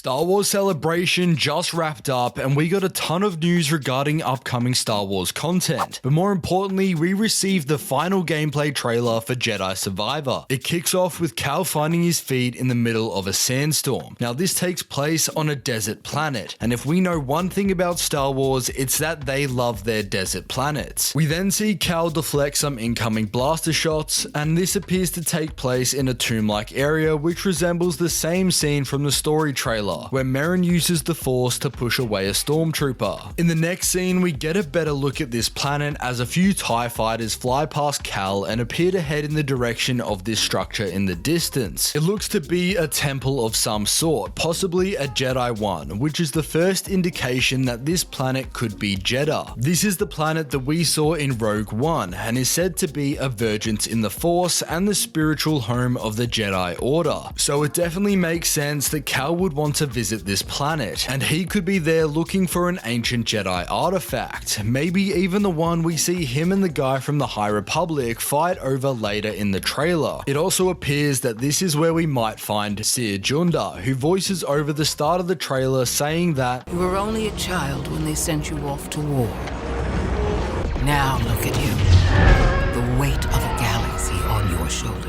Star Wars Celebration just wrapped up and we got a ton of news regarding upcoming Star Wars content, but more importantly, we received the final gameplay trailer for Jedi Survivor. It kicks off with Cal finding his feet in the middle of a sandstorm. Now this takes place on a desert planet, and if we know one thing about Star Wars, it's that they love their desert planets. We then see Cal deflect some incoming blaster shots, and this appears to take place in a tomb-like area which resembles the same scene from the story trailer, where Merrin uses the Force to push away a stormtrooper. In the next scene, we get a better look at this planet as a few TIE fighters fly past Cal and appear to head in the direction of this structure in the distance. It looks to be a temple of some sort, possibly a Jedi one, which is the first indication that this planet could be Jeddah. This is the planet that we saw in Rogue One and is said to be a vergence in the Force and the spiritual home of the Jedi Order. So it definitely makes sense that Cal would want to visit this planet, and he could be there looking for an ancient Jedi artifact, maybe even the one we see him and the guy from the High Republic fight over later in the trailer. It also appears that this is where we might find Seer Junda, who voices over the start of the trailer saying that, "You were only a child when they sent you off to war. Now look at you, the weight of a galaxy on your shoulders."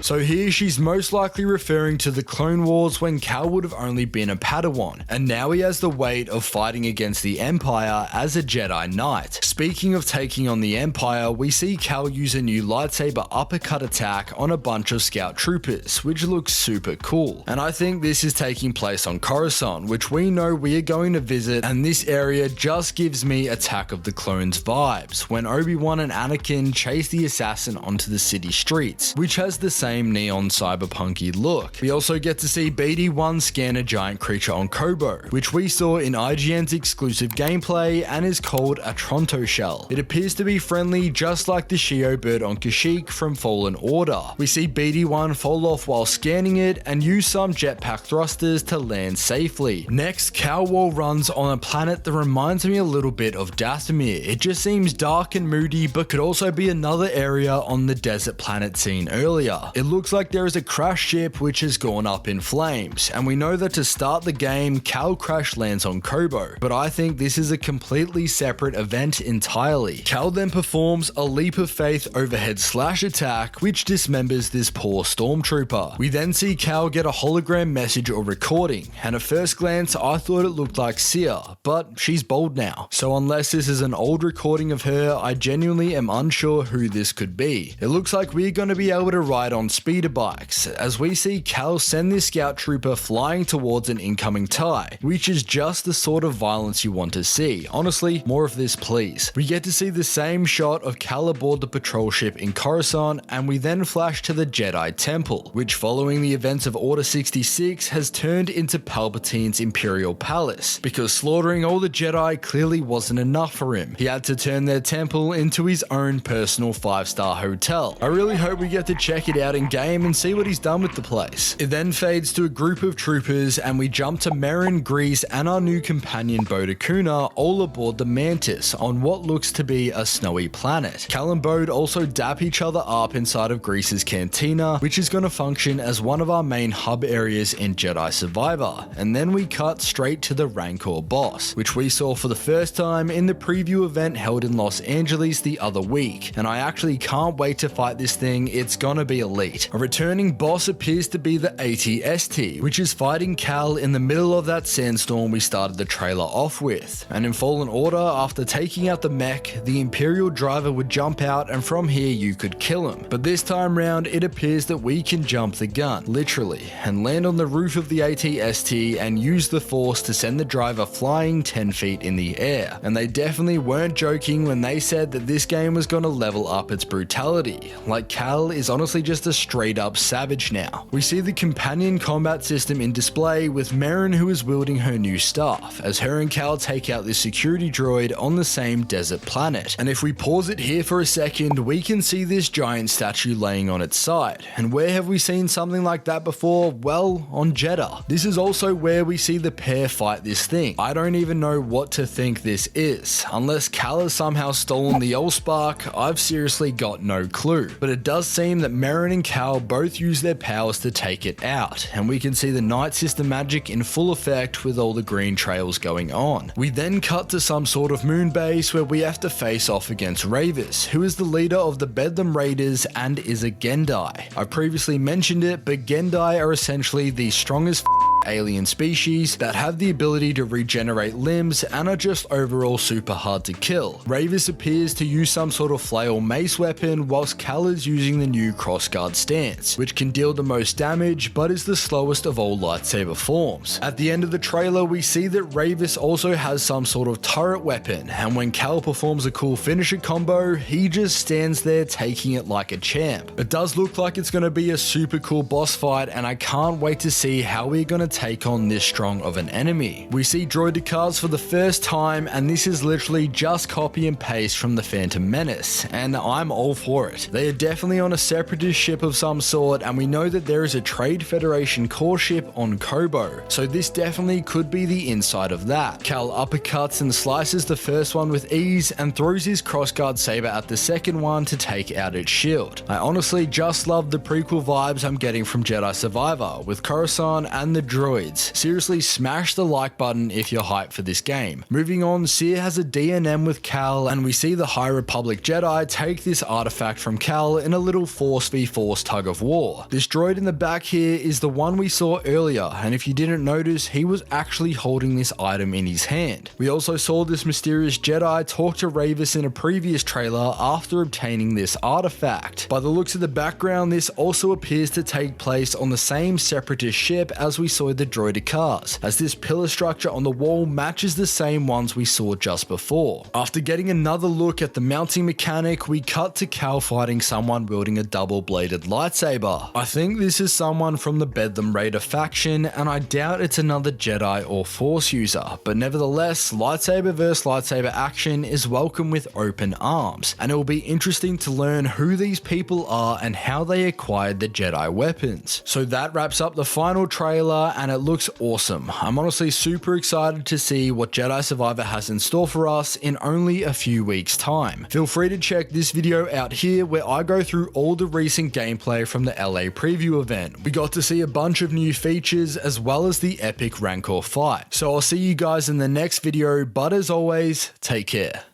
So here she's most likely referring to the Clone Wars when Cal would have only been a Padawan, and now he has the weight of fighting against the Empire as a Jedi Knight. Speaking of taking on the Empire, we see Cal use a new lightsaber uppercut attack on a bunch of scout troopers, which looks super cool. And I think this is taking place on Coruscant, which we know we are going to visit, and this area just gives me Attack of the Clones vibes, when Obi-Wan and Anakin chase the assassin onto the city streets, which has the same neon cyberpunky look. We also get to see BD-1 scan a giant creature on Kobo, which we saw in IGN's exclusive gameplay and is called a Tronto Shell. It appears to be friendly just like the Shio bird on Kashyyyk from Fallen Order. We see BD-1 fall off while scanning it and use some jetpack thrusters to land safely. Next, Cal Wall runs on a planet that reminds me a little bit of Dathomir. It just seems dark and moody, but could also be another area on the desert planet seen earlier. It looks like there is a crash ship which has gone up in flames, and we know that to start the game, Cal crash lands on Kobo, but I think this is a completely separate event entirely. Cal then performs a leap of faith overhead slash attack, which dismembers this poor stormtrooper. We then see Cal get a hologram message or recording, and at first glance I thought it looked like Seer, but she's bald now. So unless this is an old recording of her, I genuinely am unsure who this could be. It looks like we're going to be able to ride on speeder bikes, as we see Cal send this scout trooper flying towards an incoming TIE, which is just the sort of violence you want to see. Honestly, more of this please. We get to see the same shot of Cal aboard the patrol ship in Coruscant, and we then flash to the Jedi Temple, which following the events of Order 66 has turned into Palpatine's Imperial Palace, because slaughtering all the Jedi clearly wasn't enough for him. He had to turn their temple into his own personal 5-star hotel. I really hope we get to check it out in game and see what he's done with the place. It then fades to a group of troopers and we jump to Merrin, Grease and our new companion Bode Akuna all aboard the Mantis on what looks to be a snowy planet. Cal and Bode also dap each other up inside of Grease's cantina, which is going to function as one of our main hub areas in Jedi Survivor, and then we cut straight to the Rancor boss, which we saw for the first time in the preview event held in Los Angeles the other week, and I actually can't wait to fight this thing. It's gonna be elite. A returning boss appears to be the AT-ST, which is fighting Cal in the middle of that sandstorm we started the trailer off with. And in Fallen Order, after taking out the mech, the Imperial driver would jump out and from here you could kill him. But this time round, it appears that we can jump the gun, literally, and land on the roof of the AT-ST and use the Force to send the driver flying 10 feet in the air. And they definitely weren't joking when they said that this game was gonna level up its brutality. Like, Cal is honestly just a straight up savage now. We see the companion combat system in display with Merrin, who is wielding her new staff, as her and Cal take out this security droid on the same desert planet. And if we pause it here for a second, we can see this giant statue laying on its side. And where have we seen something like that before? Well, on Jeddah. This is also where we see the pair fight this thing. I don't even know what to think this is. Unless Cal has somehow stolen the Allspark, I've seriously got no clue. But it does seem that Merrin and Cal both use their powers to take it out, and we can see the Night Sister magic in full effect with all the green trails going on. We then cut to some sort of moon base where we have to face off against Ravis, who is the leader of the Bedlam Raiders and is a Gendai. I previously mentioned it, but Gendai are essentially the strongest alien species that have the ability to regenerate limbs and are just overall super hard to kill. Ravis appears to use some sort of flail mace weapon, whilst Cal is using the new crossguard stance, which can deal the most damage but is the slowest of all lightsaber forms. At the end of the trailer, we see that Ravis also has some sort of turret weapon, and when Cal performs a cool finisher combo, he just stands there taking it like a champ. It does look like it's going to be a super cool boss fight, and I can't wait to see how we're going to take on this strong of an enemy. We see droidicars for the first time, and this is literally just copy and paste from the Phantom Menace, and I'm all for it. They are definitely on a separatist ship of some sort, and we know that there is a Trade Federation core ship on Kobo, so this definitely could be the inside of that. Cal uppercuts and slices the first one with ease and throws his crossguard saber at the second one to take out its shield. I honestly just love the prequel vibes I'm getting from Jedi Survivor with Coruscant and the droids. Seriously, smash the like button if you're hyped for this game. Moving on, Seer has a DNM with Cal, and we see the High Republic Jedi take this artifact from Cal in a little Force v Force tug of war. This droid in the back here is the one we saw earlier, and if you didn't notice, he was actually holding this item in his hand. We also saw this mysterious Jedi talk to Ravis in a previous trailer after obtaining this artifact. By the looks of the background, this also appears to take place on the same separatist ship as we saw the droidicars, as this pillar structure on the wall matches the same ones we saw just before. After getting another look at the mounting mechanic, we cut to Cal fighting someone wielding a double-bladed lightsaber. I think this is someone from the Bedlam Raider faction, and I doubt it's another Jedi or Force user, but nevertheless, lightsaber versus lightsaber action is welcome with open arms, and it will be interesting to learn who these people are and how they acquired the Jedi weapons. So that wraps up the final trailer, and it looks awesome. I'm honestly super excited to see what Jedi Survivor has in store for us in only a few weeks' time. Feel free to check this video out here where I go through all the recent gameplay from the LA preview event. We got to see a bunch of new features as well as the epic Rancor fight. So I'll see you guys in the next video, but as always, take care.